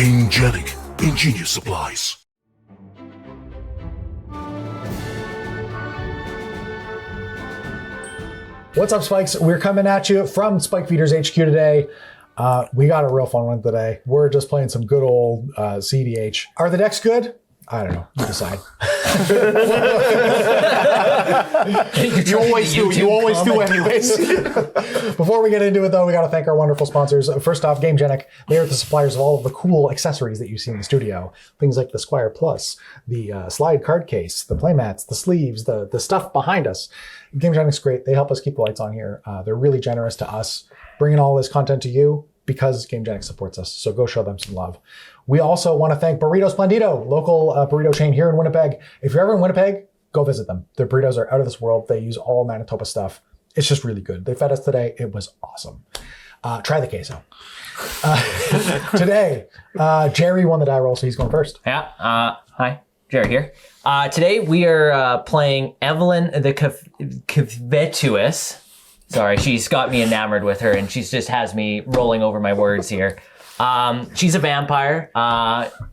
Angelic Ingenious Supplies. What's up, Spikes? We're coming at you from Spike Feeders HQ today. We got a real fun one today. We're just playing some good old CEDH. Are the decks good? I don't know. You decide. You always do. You always do anyways. Before we get into it, though, we got to thank our wonderful sponsors. First off, GameGenic. They are the suppliers of all of the cool accessories that you see in the studio. Things like the Squire Plus, the slide card case, the playmats, the sleeves, the stuff behind us. GameGenic's great. They help us keep the lights on here. They're really generous to us, bringing all this content to you because GameGenic supports us. So go show them some love. We also want to thank Burrito Splendido, local burrito chain here in Winnipeg. If you're ever in Winnipeg, go visit them. Their burritos are out of this world. They use all Manitoba stuff. It's just really good. They fed us today. It was awesome. Try the queso. Today, Jerry won the die roll, so he's going first. Yeah. Hi, Jerry here. Today we are playing Evelyn the Covetous. Sorry, she's got me enamored with her, and she just has me rolling over my words here. She's a vampire.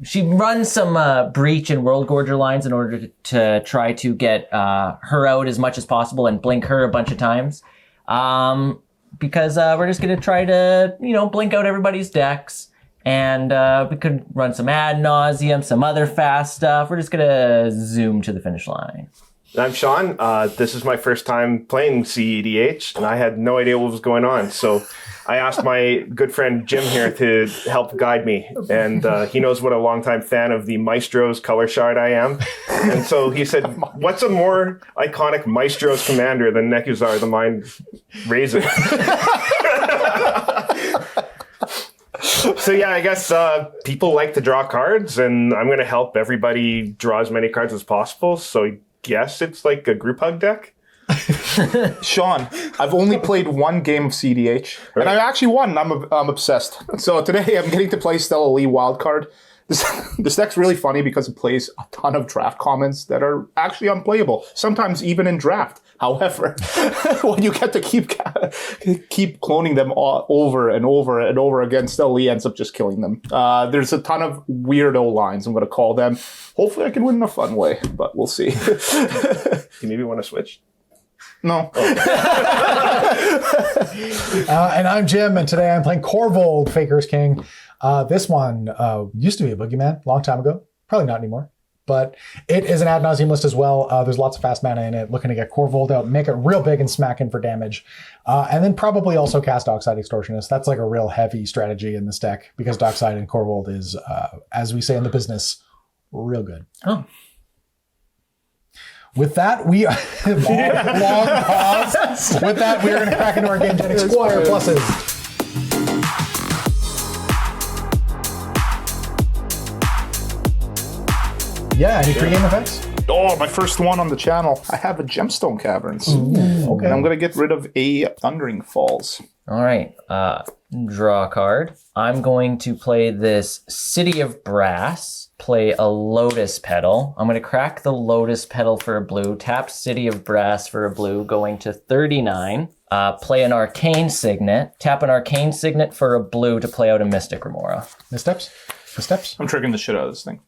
She runs some breach and Worldgorger lines in order to try to get her out as much as possible and blink her a bunch of times. Because we're just going to try to, blink out everybody's decks. And we could run some ad nauseum, some other fast stuff. We're just going to zoom to the finish line. I'm Sean. This is my first time playing cEDH, and I had no idea what was going on. So I asked my good friend Jim here to help guide me. And he knows what a longtime fan of the Maestro's color shard I am. And so he said, what's a more iconic Maestro's commander than Nekusar, the Mind Raisin? So yeah, I guess people like to draw cards, and I'm going to help everybody draw as many cards as possible. So I guess it's like a group hug deck. Sean, I've only played one game of CEDH, and I actually won. I'm obsessed. So today I'm getting to play Stella Lee Wildcard. This deck's really funny because it plays a ton of draft commons that are actually unplayable, sometimes even in draft. However, when you get to keep cloning them all over and over and over again, Stella Lee ends up just killing them. There's a ton of weirdo lines, I'm going to call them. Hopefully I can win in a fun way, but we'll see. You maybe want to switch? No. And I'm Jim, and today I'm playing Korvold, Faker's King. This one used to be a boogeyman a long time ago. Probably not anymore. But it is an ad nauseum list as well. There's lots of fast mana in it. Looking to get Korvold out, make it real big and smack in for damage. And then probably also cast Dockside Extortionist. That's like a real heavy strategy in this deck because Dockside and Korvold is, as we say in the business, real good. Oh. With that, we long pause. With that, we are going to crack into our GameGenic Squire Pluses. Yeah, any pre-game effects? Oh, my first one on the channel. I have a Gemstone Caverns. Okay. And I'm going to get rid of a Thundering Falls. All right. Draw a card. I'm going to play this City of Brass. Play a Lotus Petal. I'm going to crack the Lotus Petal for a blue. Tap City of Brass for a blue, going to 39. Play an Arcane Signet. Tap an Arcane Signet for a blue to play out a Mystic Remora. Missteps? I'm triggering the shit out of this thing.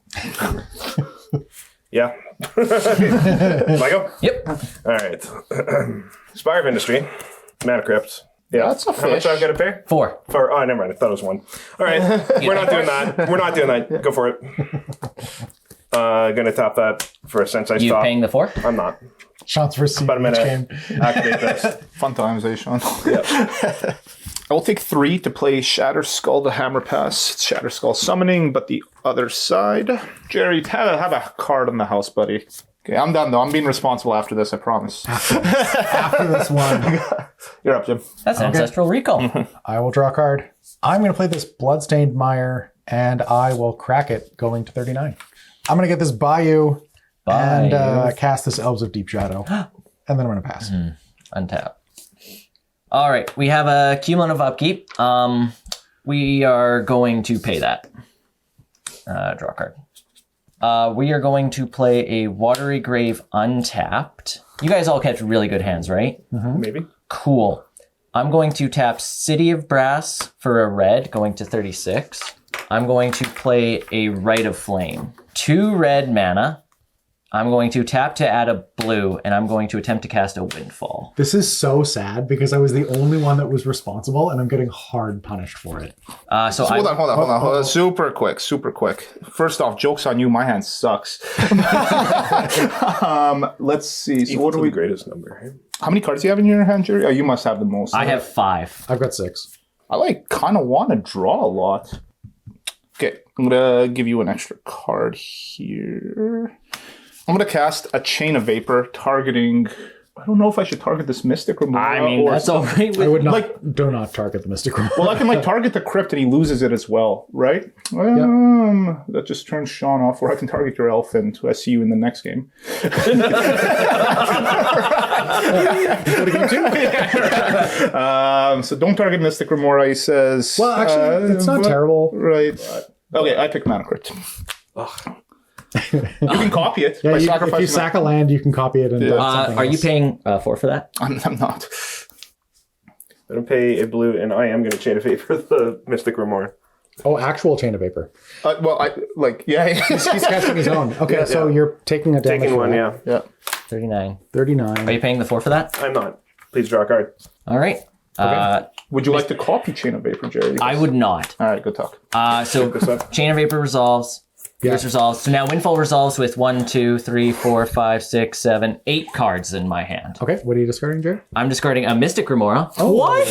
Yeah. Michael? Yep. All right. Spire of Industry. Mana Crypt. Yeah. That's a How much fish. I've got to pay? 4. Oh, never mind. I thought it was 1. All right. We're not doing that. We're not doing that. Go for it. Gonna tap that for a Sensei You Stop. paying the 4? I'm not. Shots for About a minute. game. Activate this. Fun times, eh, Sean? Yep. I will take 3 to play Shatter Skull, the Hammer Pass. It's Shatter Skull summoning, but the other side. Jerry, have a card in the house, buddy. Okay, I'm done, though. I'm being responsible after this, I promise. After this one, You're up, Jim. That's Ancestral Recall. I will draw a card. I'm going to play this Bloodstained Mire, and I will crack it going to 39. I'm going to get this Bayou, and cast this Elves of Deep Shadow, and then I'm going to pass. Untap. All right, we have a cumulative upkeep. We are going to pay that. Draw a card. We are going to play a Watery Grave untapped. You guys all kept really good hands, right? Maybe. Cool. I'm going to tap City of Brass for a red, going to 36. I'm going to play a Rite of Flame. 2 red mana. I'm going to tap to add a blue, and I'm going to attempt to cast a Windfall. This is so sad because I was the only one that was responsible, and I'm getting hard punished for it. Hold on. Super quick. First off, joke's on you. My hand sucks. Let's see. So what do we? Greatest number. How many cards do you have in your hand, Jerry? Oh, you must have the most. I have 5. I've got 6. I kind of want to draw a lot. Okay, I'm gonna give you an extra card here. I'm gonna cast a Chain of Vapor targeting. I don't know if I should target this Mystic Remora. I mean, that's all right. I would not. Do not target the Mystic Remora. Well, I can target the Crypt and he loses it as well, right? That just turns Sean off, or I can target your elf and I see you in the next game. So don't target Mystic Remora, he says. Well, actually, it's not terrible. Right. Okay, I pick Mana Crypt. You can copy it by sacrificing. If you sack a land, you can copy it. And are you paying 4 for that? I'm not. I'm going to pay a blue, and I am going to Chain of Vapor the Mystic Remora. Oh, actual Chain of Vapor. He's casting his own. Okay, so you're taking a damage. Taking one, yeah. 39. 39. Are you paying the 4 for that? I'm not. Please draw a card. All right. Would you like to copy Chain of Vapor, Jerry? I would not. All right, good talk. So Chain of Vapor resolves. Yours resolves. So now Windfall resolves with 1, 2, 3, 4, 5, 6, 7, 8 cards in my hand. Okay, what are you discarding, Jerry? I'm discarding a Mystic Remora. Oh. What?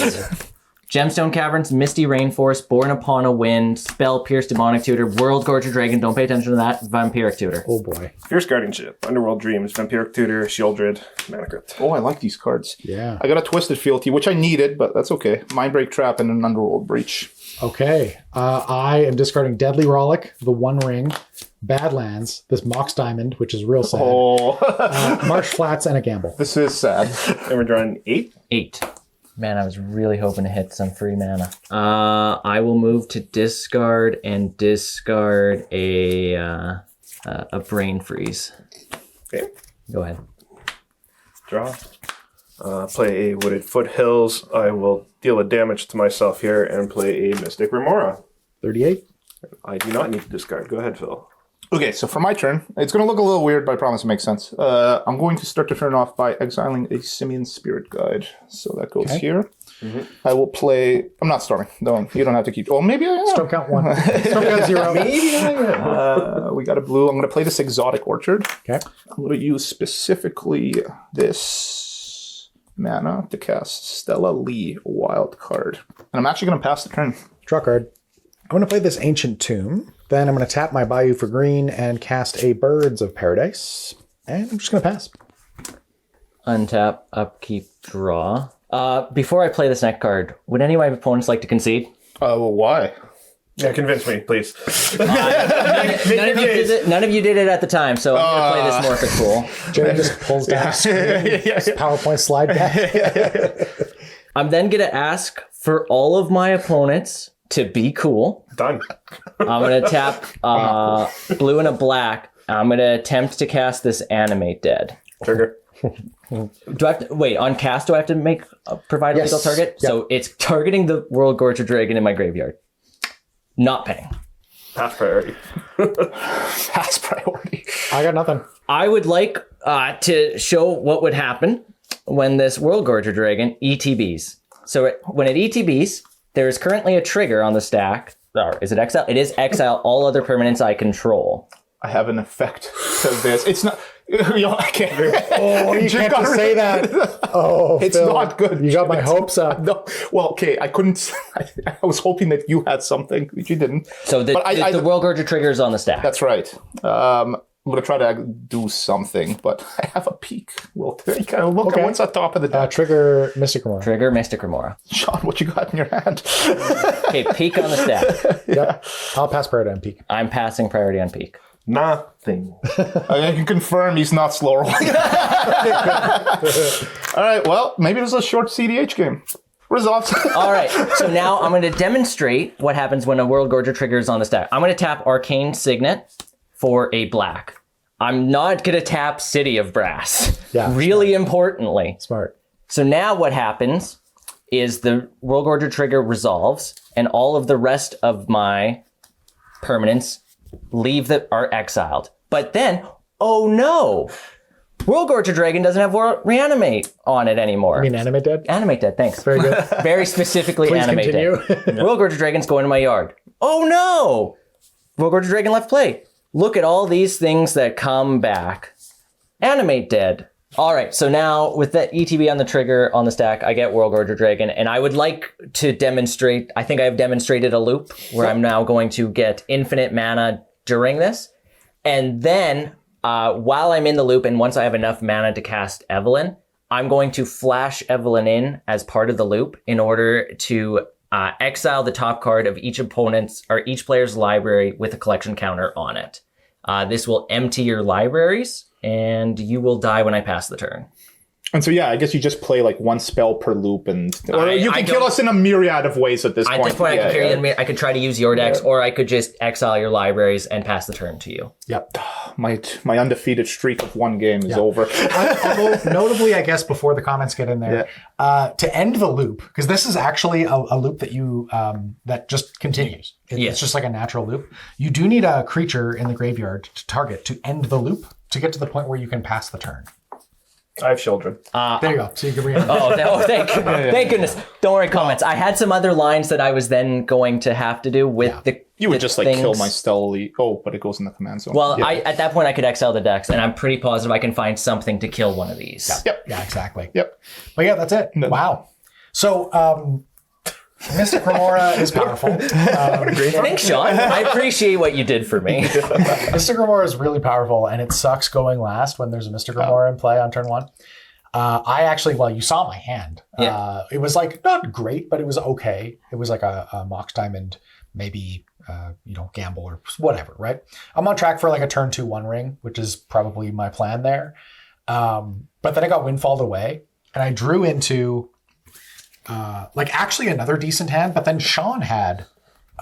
Gemstone Caverns, Misty Rainforest, Born Upon a Wind, Spell Pierce, Demonic Tutor, Worldgorger Dragon, don't pay attention to that, Vampiric Tutor. Oh boy. Fierce Guardianship, Underworld Dreams, Vampiric Tutor, Shieldred, Mana Crypt. Oh, I like these cards. Yeah. I got a Twisted Fealty, which I needed, but that's okay. Mindbreak Trap and an Underworld Breach. Okay. I am discarding Deadly Rollick, the One Ring, Badlands, this Mox Diamond, which is real sad. Marsh Flats, and a Gamble. This is sad. And we're drawing 8? 8. Man, I was really hoping to hit some free mana. I will move to discard and discard a Brain Freeze. Okay. Go ahead. Draw. Play a Wooded Foothills. I will deal a damage to myself here and play a Mystic Remora. 38. I do not need to discard. Go ahead, Phil. Okay, so for my turn, it's going to look a little weird, but I promise it makes sense. I'm going to start the turn off by exiling a Simian Spirit Guide. So that goes here. Mm-hmm. I will play... I'm not starting. You don't have to keep... Well, maybe I am. Stroke count 1. Stroke count 0. Maybe I am. We got a blue. I'm going to play this Exotic Orchard. Okay. I'm going to use specifically this mana to cast Stella Lee, a wild card. And I'm actually going to pass the turn. Draw card. I'm going to play this Ancient Tomb. Then I'm going to tap my Bayou for green and cast a Birds of Paradise. And I'm just going to pass. Untap, upkeep, draw. Before I play this next card, would any of my opponents like to concede? Well, why? Yeah, convince me, please. None of you did it at the time, so I'm going to play this Morphic Pool. Jerry just pulls down his PowerPoint slide back. I'm then going to ask for all of my opponents to be cool. Done. I'm going to tap blue and a black. I'm going to attempt to cast this Animate Dead. Trigger. Do I have to, wait, on cast, do I have to provide a legal target? Yep. So it's targeting the Worldgorger Dragon in my graveyard. Not paying. Pass priority. Pass priority. I got nothing. I would like to show what would happen when this Worldgorger Dragon ETBs. So when it ETBs, there is currently a trigger on the stack. Or is it exile? It is exile all other permanents I control. I have an effect to this. It's not... I can't. Oh, you can't just say that. Oh, it's Phil, not good. You got my hopes up. No. Well, okay, I couldn't... I was hoping that you had something, but you didn't. So the Worldgorger trigger is on the stack. That's right. I'm going to try to do something, but I have a peek. We'll take a look at what's on top of the deck. Trigger Mystic Remora. Trigger Mystic Remora. Sean, what you got in your hand? Okay, peek on the stack. Yep. I'll pass priority on peek. I'm passing priority on peek. Nothing. I can confirm he's not slow rolling. All right, well, maybe it was a short CDH game. Results. All right, so now I'm going to demonstrate what happens when a Worldgorger trigger is on the stack. I'm going to tap Arcane Signet for a black. I'm not going to tap City of Brass. Yeah, really importantly. Smart. So now what happens is the Worldgorger trigger resolves, and all of the rest of my permanents are exiled. But then, oh no, Worldgorger Dragon doesn't have Reanimate on it anymore. I mean, Animate Dead? Animate Dead, thanks. Very good. Very specifically Please Animate continue. Dead. Worldgorger Dragon's going to my yard. Oh no! Worldgorger Dragon left play. Look at all these things that come back. Animate Dead. All right, so now with that ETB on the trigger on the stack, I get Worldgorger Dragon, and I would like to demonstrate, I think I've demonstrated a loop where I'm now going to get infinite mana during this. And then, while I'm in the loop, and once I have enough mana to cast Evelyn, I'm going to flash Evelyn in as part of the loop in order to exile the top card of each opponent's or each player's library with a collection counter on it. This will empty your libraries, and you will die when I pass the turn. And so, yeah, I guess you just play like one spell per loop, or you can kill us in a myriad of ways at this point. At this point, I could try to use your decks, or I could just exile your libraries and pass the turn to you. Yep. My undefeated streak of one game is over. Although, notably, I guess, before the comments get in there, to end the loop, because this is actually a loop that you that just continues. It's just like a natural loop. You do need a creature in the graveyard to target to end the loop to get to the point where you can pass the turn. I have children. There you go. So you can read. Thank goodness. Don't worry, comments. I had some other lines that I was then going to have to do with the. You would just like things. kill my Stella Lee. Oh, but it goes in the command zone. Well, at that point I could exile the decks, and I'm pretty positive I can find something to kill one of these. Yep. Yeah, exactly. Yep. But yeah, that's it. Wow. So Mystic Remora is powerful. Thanks, Sean. I appreciate what you did for me. Mystic Remora is really powerful, and it sucks going last when there's a Mystic Remora in play on turn one. I actually, you saw my hand. It was like not great, but it was okay. It was like a Mox Diamond, maybe gamble or whatever, right? I'm on track for like a turn 2/1 ring, which is probably my plan there. But then I got Windfalled away, and I drew into actually another decent hand, but then Sean had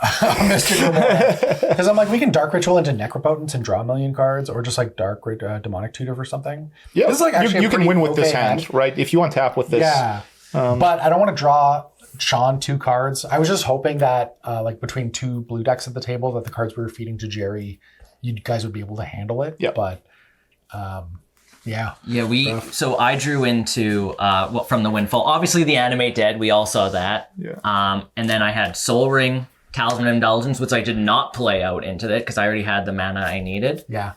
a Mystic Remora. Because I'm like, we can Dark Ritual into Necropotence and draw a million cards, or just like Dark Demonic Tutor or something. Yeah, this is like actually you can win with this hand, right? If you untap with this. Yeah. But I don't want to draw Sean 2 cards. I was just hoping that between 2 blue decks at the table, that the cards we were feeding to Jerry, you guys would be able to handle it. Yeah. But yeah. So I drew into from the Windfall. Obviously the Animate Dead, we all saw that. Yeah. And then I had Soul Ring, Talisman of Indulgence, which I did not play out into it because I already had the mana I needed. Yeah.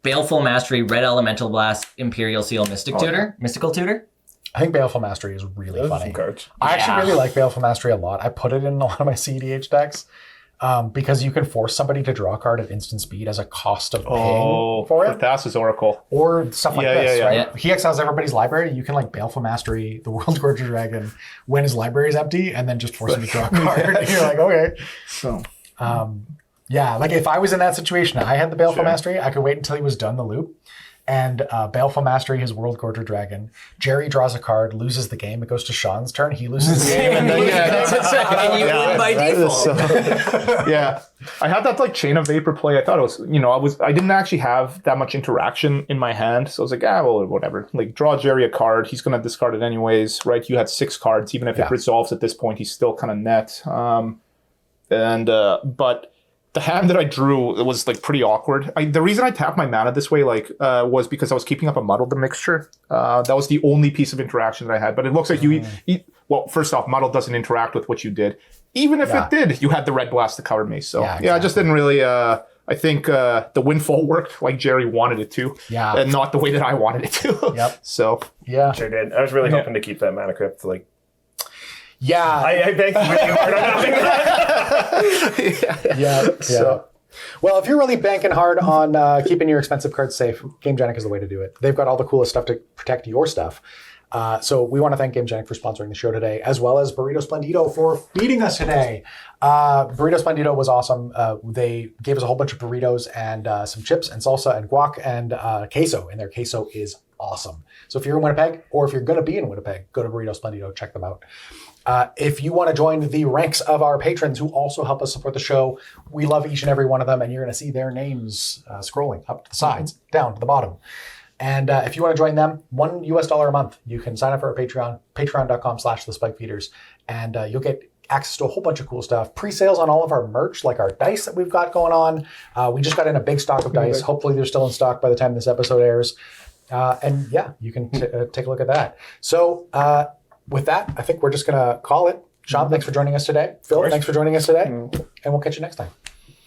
Baleful Mastery, Red Elemental Blast, Imperial Seal, Mystical Tutor. I think Baleful Mastery is really Those are funny. some cards. I actually really like Baleful Mastery a lot. I put it in a lot of my cEDH decks because you can force somebody to draw a card at instant speed as a cost of paying for it. Thassa's Oracle. Or stuff like this, right? Yeah. He exiles everybody's library. You can Baleful Mastery the Worldgorger Dragon when his library is empty and then just force him to draw a card. And you're like, okay. So, yeah, if I was in that situation, I had the Baleful Mastery, I could wait until he was done the loop. And Baleful Mastery, his Worldgorger Dragon. Jerry draws a card, loses the game. It goes to Sean's turn. He loses the game. And then, And you win by default. So, yeah. I had that Chain of Vapor play. I thought it was, I didn't actually have that much interaction in my hand. So I was like, whatever. Draw Jerry a card. He's going to discard it anyways, right? You had 6 cards. Even if it resolves at this point, he's still kind of net. But the hand that I drew was pretty awkward. The reason I tapped my mana this way was because I was keeping up a Muddle the Mixture. That was the only piece of interaction that I had. But it looks like well, first off, Muddle doesn't interact with what you did. Even if it did, you had the Red Blast to cover me. So exactly. I just didn't really. I think the Windfall worked like Jerry wanted it to, and not the way that I wanted it to. Yep. So yeah, Sure did. I was really hoping to keep that mana crypt. Yeah. I thank you really hard on having that. Yeah. So, well, if you're really banking hard on keeping your expensive cards safe, GameGenic is the way to do it. They've got all the coolest stuff to protect your stuff. So we want to thank GameGenic for sponsoring the show today, as well as Burrito Splendido for feeding us today. Burrito Splendido was awesome. They gave us a whole bunch of burritos and some chips and salsa and guac and queso, and their queso is awesome. So if you're in Winnipeg, or if you're going to be in Winnipeg, go to Burrito Splendido, check them out. If you want to join the ranks of our patrons who also help us support the show, we love each and every one of them, and you're going to see their names scrolling up to the sides, down to the bottom. And if you want to join them, $1 a month, you can sign up for our Patreon, patreon.com/thespikefeeders, and you'll get access to a whole bunch of cool stuff. Pre-sales on all of our merch, like our dice that we've got going on. We just got in a big stock of dice. Hopefully they're still in stock by the time this episode airs. And yeah, you can take a look at that. So with that, I think we're just going to call it. Sean, thanks for joining us today. Phil, thanks for joining us today. And we'll catch you next time.